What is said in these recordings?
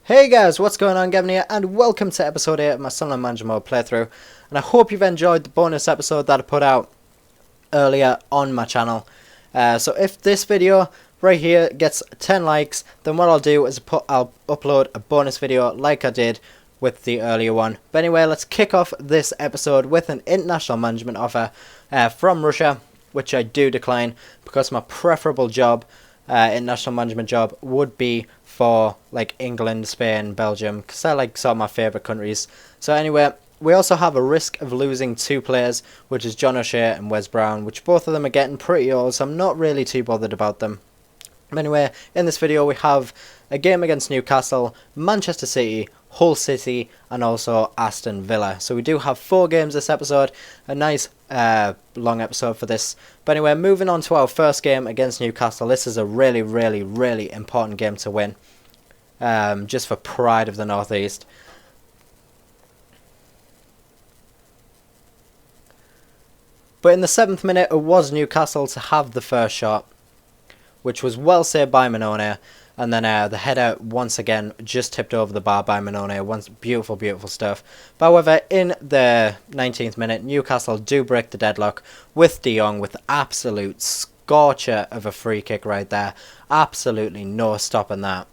Hey guys, what's going on? Gavin here, and welcome to episode 8 of my Sunderland Manager Mode playthrough. And I hope you've enjoyed the bonus episode that I put out earlier on my channel. So if this video right here gets 10 likes, then what I'll do is I'll upload a bonus video like I did with the earlier one. But anyway, let's kick off this episode with an international management offer from Russia, which I do decline because my preferable job, international management job, would be for like England, Spain, Belgium, because they're like some of my favourite countries. So anyway, we also have a risk of losing two players, which is John O'Shea and Wes Brown, which both of them are getting pretty old, so I'm not really too bothered about them. But anyway, in this video we have a game against Newcastle, Manchester City, Hull City, and also Aston Villa. So we do have 4 games this episode, a nice long episode for this. But anyway, moving on to our first game against Newcastle. This is a really important game to win, just for pride of the North East. But in the 7th minute, it was Newcastle to have the first shot, which was well saved by Mannone. And then the header once again just tipped over the bar by Mannone. Beautiful stuff. But however, in the 19th minute, Newcastle do break the deadlock with De Jong with absolute scorcher of a free kick right there. Absolutely no stopping that.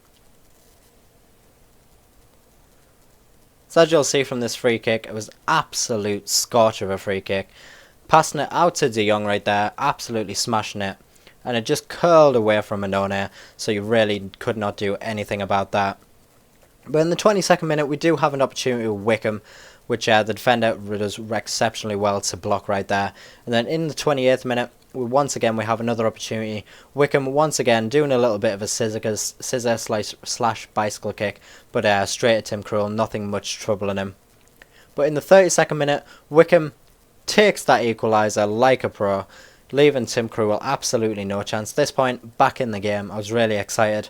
So as you'll see from this free kick, it was absolute scorcher of a free kick. Passing it out to De Jong right there, absolutely smashing it. And it just curled away from Mannone, so you really could not do anything about that. But in the 22nd minute, we do have an opportunity with Wickham, which the defender does exceptionally well to block right there. And then in the 28th minute, once again we have another opportunity. Wickham once again doing a little bit of a scissor slash bicycle kick, but straight at Tim Krul, nothing much trouble in him. But in the 32nd minute, Wickham takes that equaliser like a pro, leaving Tim Krul absolutely no chance. At this point, back in the game, I was really excited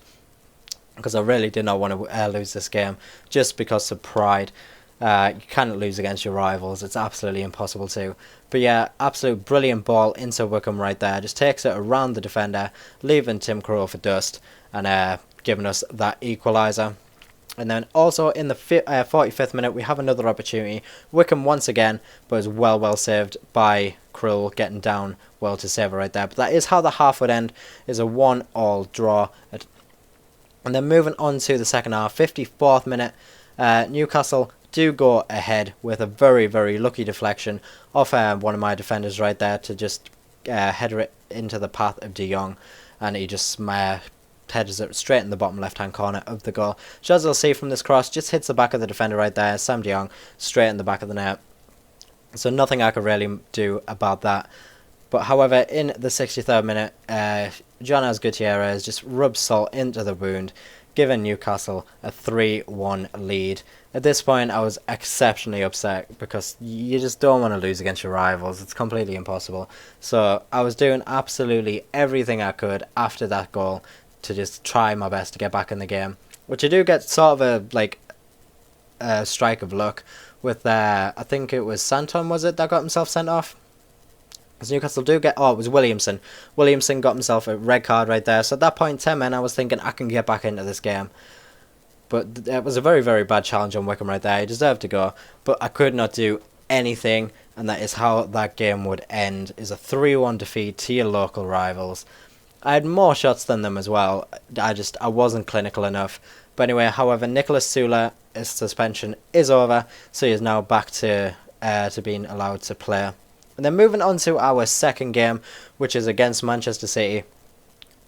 because I really did not want to lose this game just because of pride. You cannot lose against your rivals. It's absolutely impossible to. But yeah, absolute brilliant ball into Wickham right there. Just takes it around the defender, leaving Tim Krul for dust and giving us that equaliser. And then also in the 45th minute, we have another opportunity. Wickham once again, but is well saved by Krul, getting down well to save it right there. But that is how the half would end, is a 1-1 draw. And then moving on to the second half, 54th minute, Newcastle do go ahead with a very lucky deflection of one of my defenders right there to just header it into the path of De Jong. And he just headers it straight in the bottom left hand corner of the goal. So as you'll see from this cross, just hits the back of the defender right there, Sam De Jong, straight in the back of the net. So nothing I could really do about that. But however, in the 63rd minute, Jonas Gutierrez just rubs salt into the wound, giving Newcastle a 3-1 lead. At this point, I was exceptionally upset because you just don't want to lose against your rivals. It's completely impossible. So I was doing absolutely everything I could after that goal to just try my best to get back in the game, which I do get sort of a strike of luck with I think it was Santon, was it, that got himself sent off? Because Newcastle do get, it was Williamson. Williamson got himself a red card right there. So at that point, 10 men, I was thinking I can get back into this game. But it was a very bad challenge on Wickham right there. He deserved to go, but I could not do anything, and that is how that game would end, is a 3-1 defeat to your local rivals. I had more shots than them as well. I wasn't clinical enough. But anyway, however, Nicholas Sula, his suspension is over, so he is now back to being allowed to play. And then moving on to our second game, which is against Manchester City.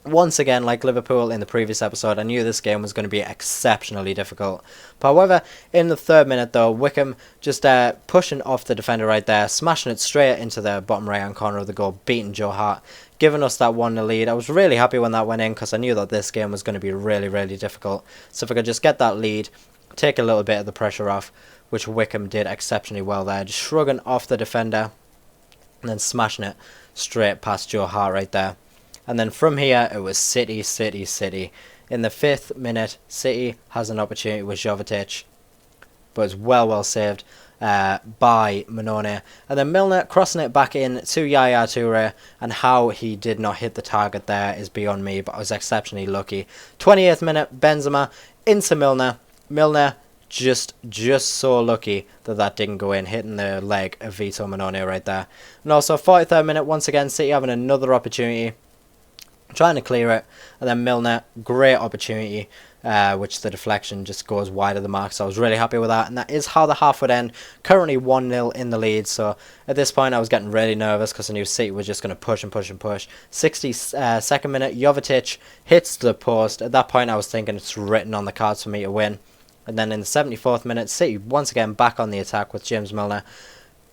Once again, like Liverpool in the previous episode, I knew this game was going to be exceptionally difficult. But however, in the 3rd minute though, Wickham just pushing off the defender right there, smashing it straight into the bottom right hand corner of the goal, beating Joe Hart, giving us that 1-0 lead. I was really happy when that went in because I knew that this game was going to be really difficult. So if I could just get that lead, take a little bit of the pressure off, which Wickham did exceptionally well there, just shrugging off the defender and then smashing it straight past Joe Hart right there. And then from here, it was City. In the 5th minute, City has an opportunity with Jovetic, but it's well saved by Mannone. And then Milner crossing it back in to Yaya Toure, and how he did not hit the target there is beyond me, but I was exceptionally lucky. 28th minute, Benzema into Milner, Milner just so lucky that didn't go in, hitting the leg of Vito Mannone right there. And also 43rd minute, once again City having another opportunity, trying to clear it, and then Milner, great opportunity, which the deflection just goes wide of the mark, so I was really happy with that. And that is how the half would end. Currently 1-0 in the lead, so at this point I was getting really nervous because I knew City was just going to push and push and push. 62nd minute, Jovetic hits the post. At that point I was thinking it's written on the cards for me to win. And then in the 74th minute, City once again back on the attack with James Milner.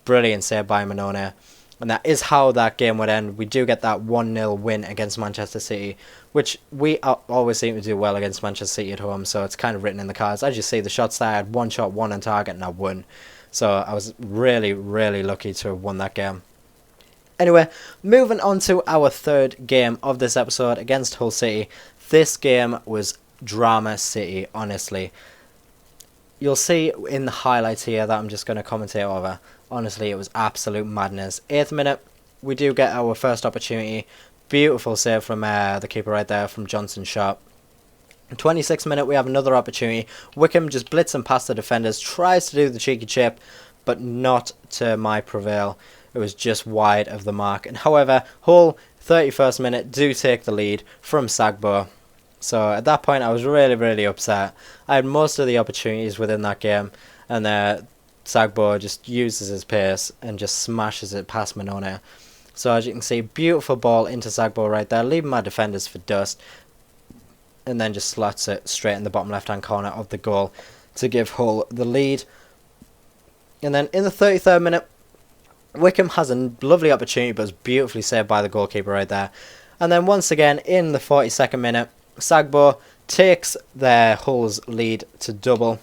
Brilliant save by Mannone. And that is how that game would end. We do get that 1-0 win against Manchester City, which we always seem to do well against Manchester City at home, so it's kind of written in the cards. As you see, the shots there, I had one shot, one on target, and I won. So I was really, really lucky to have won that game. Anyway, moving on to our third game of this episode against Hull City. This game was drama city, honestly. You'll see in the highlights here that I'm just going to commentate over. Honestly, it was absolute madness. 8th minute, we do get our first opportunity. Beautiful save from the keeper right there, from Johnson's shot. 26th minute, we have another opportunity. Wickham just blitzing past the defenders, tries to do the cheeky chip, but not to my prevail. It was just wide of the mark. And however, Hull, 31st minute, do take the lead from Sagbo. So at that point I was really, really upset. I had most of the opportunities within that game, and Sagbo just uses his pace and just smashes it past Mannone. So as you can see, beautiful ball into Sagbo right there, leaving my defenders for dust, and then just slots it straight in the bottom left hand corner of the goal to give Hull the lead. And then in the 33rd minute, Wickham has a lovely opportunity, but it's beautifully saved by the goalkeeper right there. And then once again in the 42nd minute, Sagbo takes their Hull's lead to double,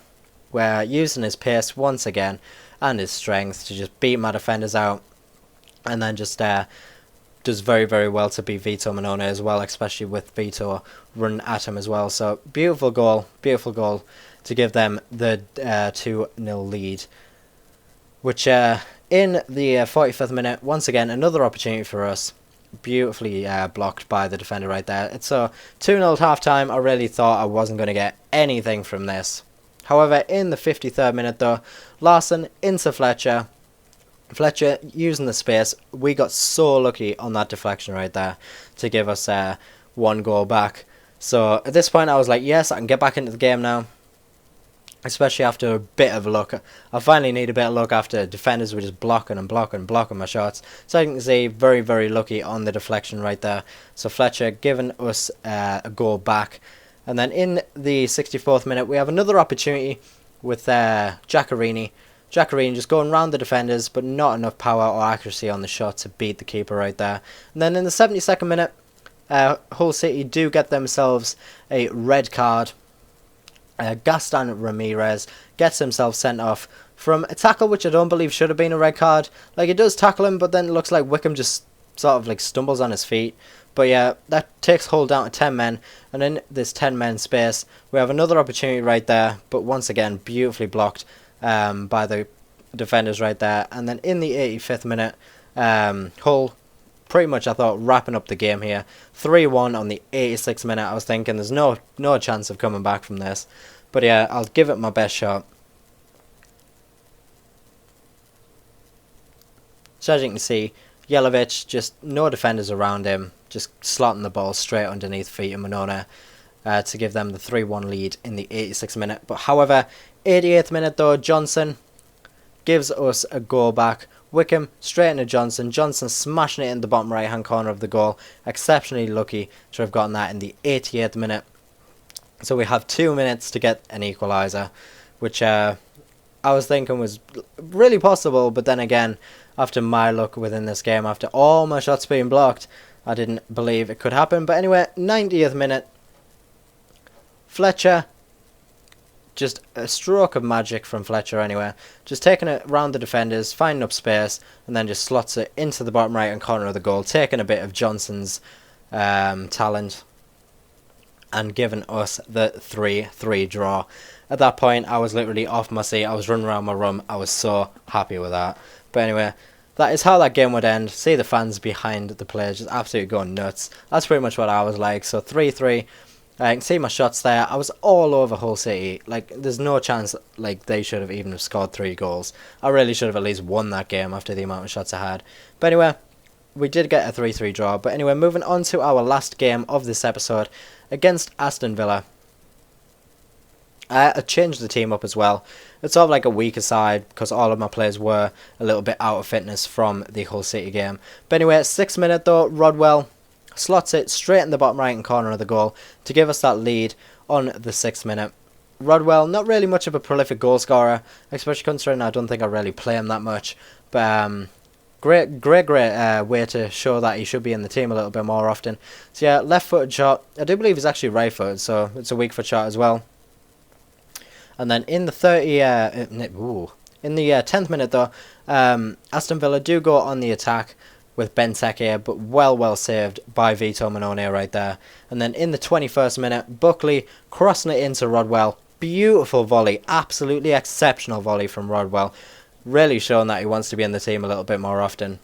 where using his pace once again and his strength to just beat my defenders out, and then just does very, very well to beat Vito Mannone as well, especially with Vito running at him as well. So beautiful goal to give them the 2-0 lead, which in the 45th minute, once again another opportunity for us. Beautifully blocked by the defender right there. It's a 2-0 at half time. I really thought I wasn't going to get anything from this. However, in the 53rd minute though, Larson into Fletcher. Fletcher using the space. We got so lucky on that deflection right there to give us one goal back. So at this point I was like, yes, I can get back into the game now. Especially after a bit of luck. I finally need a bit of luck after defenders were just blocking my shots. So you can see, very, very lucky on the deflection right there. So Fletcher giving us a goal back. And then in the 64th minute, we have another opportunity with Giaccherini. Giaccherini just going round the defenders, but not enough power or accuracy on the shot to beat the keeper right there. And then in the 72nd minute, Hull City do get themselves a red card. Gaston Ramirez gets himself sent off from a tackle which I don't believe should have been a red card. Like, it does tackle him, but then it looks like Wickham just sort of like stumbles on his feet. But yeah, that takes Hull down to 10 men, and in this 10 men space we have another opportunity right there, but once again beautifully blocked by the defenders right there. And then in the 85th minute, Hull pretty much, I thought, wrapping up the game here. 3-1 on the 86th minute. I was thinking there's no chance of coming back from this. But yeah, I'll give it my best shot. So as you can see, Jelavic, just no defenders around him, just slotting the ball straight underneath feet of Mannone to give them the 3-1 lead in the 86th minute. But however, 88th minute though, Johnson gives us a goal back. Wickham straight into Johnson. Johnson smashing it in the bottom right hand corner of the goal. Exceptionally lucky to have gotten that in the 88th minute. So we have 2 minutes to get an equaliser, which I was thinking was really possible, but then again, after my luck within this game, after all my shots being blocked, I didn't believe it could happen. But anyway, 90th minute, Fletcher, just a stroke of magic from Fletcher anyway, just taking it round the defenders, finding up space, and then just slots it into the bottom right hand corner of the goal, taking a bit of Johnson's talent and giving us the 3-3 draw. At that point, I was literally off my seat. I was running around my room. I was so happy with that. But anyway, that is how that game would end. See the fans behind the players just absolutely going nuts. That's pretty much what I was like. So 3-3. I can see my shots there. I was all over Hull City. Like, there's no chance, like, they should have even have scored 3 goals. I really should have at least won that game after the amount of shots I had. But anyway, we did get a 3-3 draw. But anyway, moving on to our last game of this episode against Aston Villa. I changed the team up as well. It's sort of like a weaker side because all of my players were a little bit out of fitness from the Hull City game. But anyway, 6th minute though, Rodwell slots it straight in the bottom right hand corner of the goal to give us that lead on the 6th minute. Rodwell, not really much of a prolific goal scorer, especially considering I don't think I really play him that much. But great way to show that he should be in the team a little bit more often. So yeah, left-footed shot. I do believe he's actually right-footed, so it's a weak foot shot as well. And then in the 10th minute though, Aston Villa do go on the attack with Benteke, but well saved by Vito Mannone right there. And then in the 21st minute, Buckley crossing it into Rodwell. Beautiful volley, absolutely exceptional volley from Rodwell. Really showing that he wants to be in the team a little bit more often.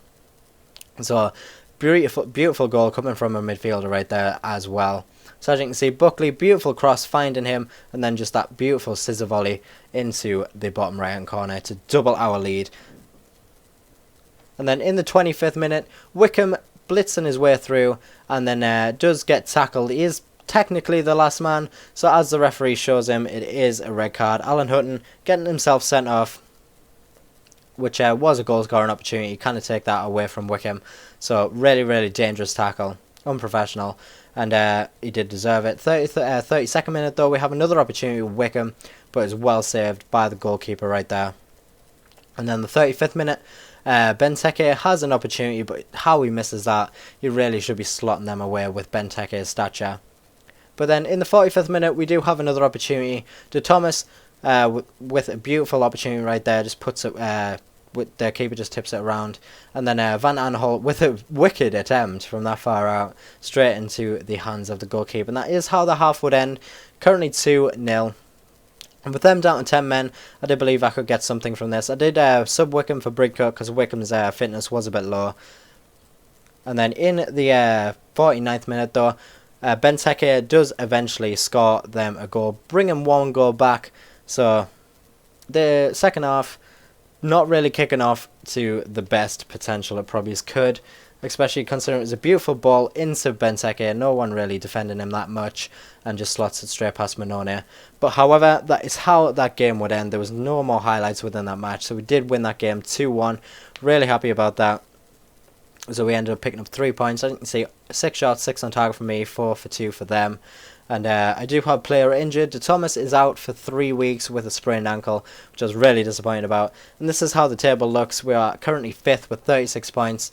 So, beautiful goal coming from a midfielder right there as well. So as you can see, Buckley, beautiful cross, finding him, and then just that beautiful scissor volley into the bottom right hand corner to double our lead. And then in the 25th minute, Wickham blitzing his way through and then does get tackled. He is technically the last man, so as the referee shows him, it is a red card. Alan Hutton getting himself sent off, which was a goal scoring opportunity. Kind of take that away from Wickham. So really dangerous tackle, unprofessional, and he did deserve it. 32nd minute though, we have another opportunity with Wickham, but it's well saved by the goalkeeper right there. And then the 35th minute, Benteke has an opportunity, but how he misses that, you really should be slotting them away with Benteke's stature. But then in the 45th minute, we do have another opportunity. De Thomas, with a beautiful opportunity right there, just puts it, with the keeper just tips it around. And then Van Aanholt, with a wicked attempt from that far out, straight into the hands of the goalkeeper. And that is how the half would end. Currently 2-0. And with them down to 10 men, I did believe I could get something from this. I did sub Wickham for Bridcut because Wickham's fitness was a bit low. And then in the 49th minute though, Benteke does eventually score them a goal, bringing 1 goal back. So the second half, not really kicking off to the best potential it probably could. Especially considering it was a beautiful ball into Benteke, no one really defending him that much, and just slots it straight past Mannone. But however, that is how that game would end. There was no more highlights within that match, so we did win that game 2-1. Really happy about that. So we ended up picking up 3 points. As you can see, 6 shots, 6 on target for me, 4 for 2 for them. And I do have a player injured. De Thomas is out for 3 weeks with a sprained ankle, which I was really disappointed about. And this is how the table looks. We are currently 5th with 36 points.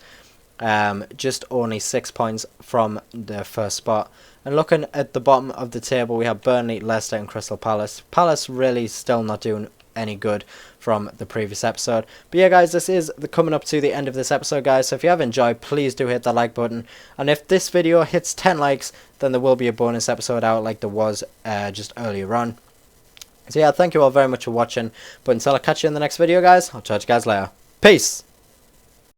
Just only 6 points from the first spot. And looking at the bottom of the table, we have Burnley, Leicester and Crystal Palace. Palace really still not doing any good from the previous episode. But yeah guys, this is coming up to the end of this episode guys, so if you have enjoyed, please do hit the like button, and if this video hits 10 likes, then there will be a bonus episode out like there was just earlier on. So yeah, thank you all very much for watching, but until I catch you in the next video guys, I'll chat to you guys later. Peace!